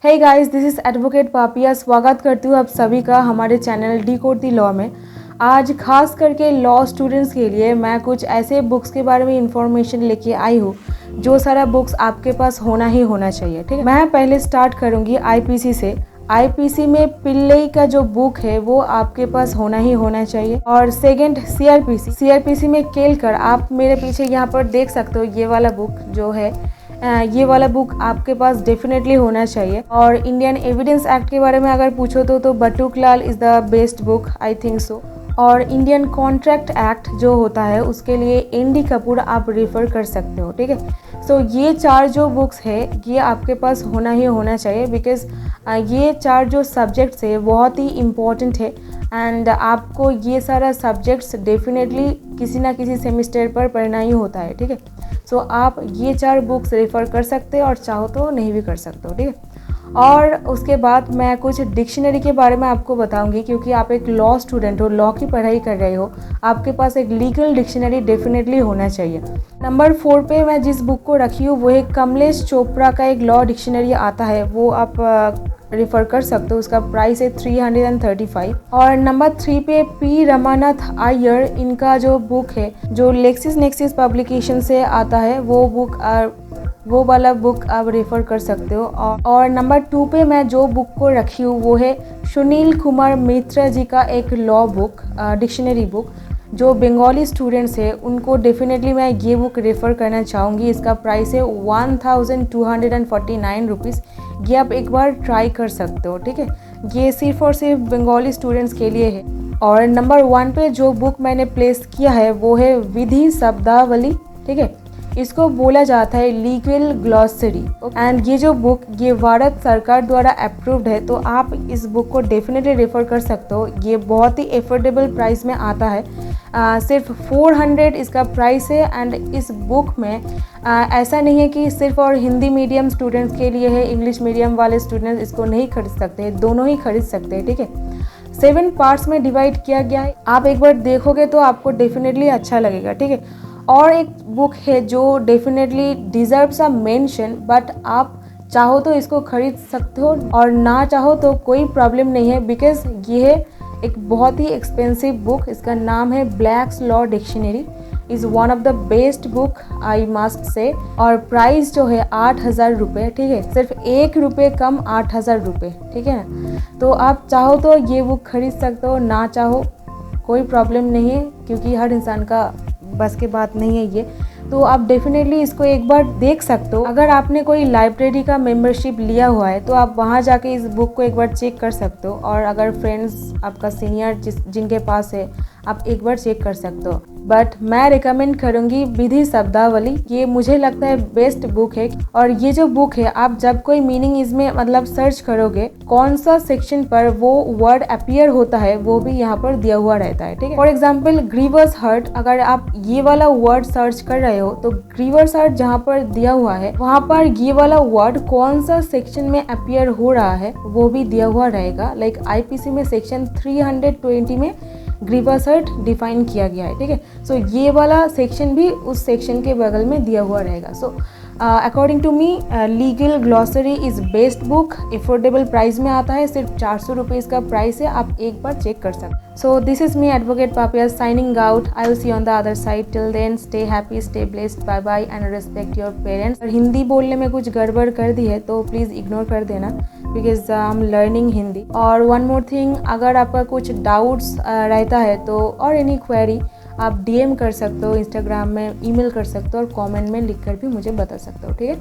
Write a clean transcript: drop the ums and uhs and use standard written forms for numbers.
Hey guys, this is advocate Papiya. स्वागत करती हूँ आप सभी का हमारे चैनल डिकोड द लॉ में। आज खास करके लॉ स्टूडेंट्स के लिए मैं कुछ ऐसे बुक्स के बारे में इंफॉर्मेशन लेके आई हूँ जो सारा बुक्स आपके पास होना ही होना चाहिए। ठीक है, मैं पहले स्टार्ट करूँगी आईपीसी से। आईपीसी में पिल्लई का जो बुक है वो आपके पास होना ही होना चाहिए। और सेकंड सीआरपीसी में केलकर, आप मेरे पीछे यहाँ पर देख सकते हो ये वाला बुक जो है, ये वाला बुक आपके पास डेफिनेटली होना चाहिए। और इंडियन एविडेंस एक्ट के बारे में अगर पूछो तो Batuklal is the best book, I think so. और इंडियन कॉन्ट्रैक्ट एक्ट जो होता है उसके लिए एनडी कपूर आप रेफ़र कर सकते हो। ठीक है, सो ये चार जो बुक्स है ये आपके पास होना ही होना चाहिए, बिकॉज़ ये चार जो सब्जेक्ट्स है बहुत ही इम्पॉर्टेंट है एंड आपको ये सारा सब्जेक्ट्स डेफिनेटली किसी ना किसी सेमिस्टर पर पढ़ना ही होता है। ठीक है, सो आप ये चार बुक्स रेफ़र कर सकते हो और चाहो तो नहीं भी कर सकते हो। ठीक है, और उसके बाद मैं कुछ डिक्शनरी के बारे में आपको बताऊंगी, क्योंकि आप एक लॉ स्टूडेंट हो, लॉ की पढ़ाई कर रहे हो, आपके पास एक लीगल डिक्शनरी डेफिनेटली होना चाहिए। नंबर 4 पे मैं जिस बुक को रखी हूँ वो एक कमलेश चोपड़ा का एक लॉ डिक्शनरी आता है, वो आप रेफ़र कर सकते हो। उसका प्राइस है 335। और नंबर 3 पे पी रमानाथ अय्यर, इनका जो बुक है जो लेक्सिस नेक्सिस पब्लिकेशन से आता है, वो वाला बुक आप रेफ़र कर सकते हो। और नंबर 2 पे मैं जो बुक को रखी हूँ वो है सुनील कुमार मित्रा जी का एक लॉ बुक, डिक्शनरी बुक। जो बंगाली स्टूडेंट्स है उनको डेफिनेटली मैं ये बुक रेफ़र करना चाहूँगी। इसका प्राइस है 1249 रुपीज़। ये आप एक बार ट्राई कर सकते हो। ठीक है, ये सिर्फ और सिर्फ बंगाली स्टूडेंट्स के लिए है। और नंबर 1 पे जो बुक मैंने प्लेस किया है वो है विधि शब्दावली। ठीक है, इसको बोला जाता है लीगल ग्लॉसरी एंड ये जो बुक ये भारत सरकार द्वारा अप्रूव्ड है, तो आप इस बुक को डेफिनेटली रेफ़र कर सकते हो। ये बहुत ही एफोर्डेबल प्राइस में आता है, सिर्फ 400 इसका प्राइस है। एंड इस बुक में ऐसा नहीं है कि सिर्फ और हिंदी मीडियम स्टूडेंट्स के लिए है, इंग्लिश मीडियम वाले स्टूडेंट्स इसको नहीं खरीद सकते हैं, दोनों ही खरीद सकते हैं। ठीक है, 7 पार्ट्स में डिवाइड किया गया है, आप एक बार देखोगे तो आपको डेफिनेटली अच्छा लगेगा। ठीक है, और एक बुक है जो definitely deserves a mention, but आप चाहो तो इसको खरीद सकते हो और ना चाहो तो कोई प्रॉब्लम नहीं है, बिकॉज ये है एक बहुत ही एक्सपेंसिव बुक। इसका नाम है blacks law dictionary, is one of the best book I must say. और प्राइस जो है 8,000 रुपये। ठीक है, सिर्फ 1 रुपये कम, 8,000 रुपये। ठीक है ना, तो आप चाहो तो ये बुक खरीद सकते हो, ना चाहो कोई प्रॉब्लम नहीं है, क्योंकि हर इंसान का बस की बात नहीं है ये। तो आप डेफिनेटली इसको एक बार देख सकते हो। अगर आपने कोई लाइब्रेरी का मेंबरशिप लिया हुआ है तो आप वहाँ जाके इस बुक को एक बार चेक कर सकते हो। और अगर फ्रेंड्स आपका सीनियर जिनके पास है, आप एक बार चेक कर सकते हो। बट मैं रिकमेंड करूँगी विधि शब्दावली, ये मुझे लगता है बेस्ट बुक है। और ये जो बुक है आप जब कोई मीनिंग इसमें मतलब सर्च करोगे, कौन सा सेक्शन पर वो वर्ड अपीयर होता है वो भी यहाँ पर दिया हुआ रहता है। ठीक है, फॉर एग्जाम्पल ग्रीवर्स हर्ट, अगर आप ये वाला वर्ड सर्च कर रहे हो तो ग्रीवर्स हर्ट जहाँ पर दिया हुआ है वहाँ पर ये वाला वर्ड कौन सा सेक्शन में अपीयर हो रहा है वो भी दिया हुआ रहेगा। लाइक आईपीसी में सेक्शन 320 में ग्रीवर्स हर्ट डिफाइन किया गया है। ठीक है, सो ये वाला सेक्शन भी उस सेक्शन के बगल में दिया हुआ रहेगा। So according to me legal glossary is best book. Affordable price में आता है, सिर्फ 400 रुपये इसका प्राइस है, आप एक बार चेक कर सकते। So this is me advocate Papiya signing out. I will see on the other side. Till then stay happy, stay blessed, bye bye and respect your parents. और हिंदी बोलने में कुछ गड़बड़ कर दी है तो प्लीज़ इग्नोर कर देना, because I am learning Hindi. और वन मोर थिंग, अगर आपका कुछ डाउट्स रहता है तो और एनी क्वेरी आप डीएम कर सकते हो, इंस्टाग्राम में ईमेल कर सकते हो और कमेंट में लिखकर भी मुझे बता सकते हो। ठीक है।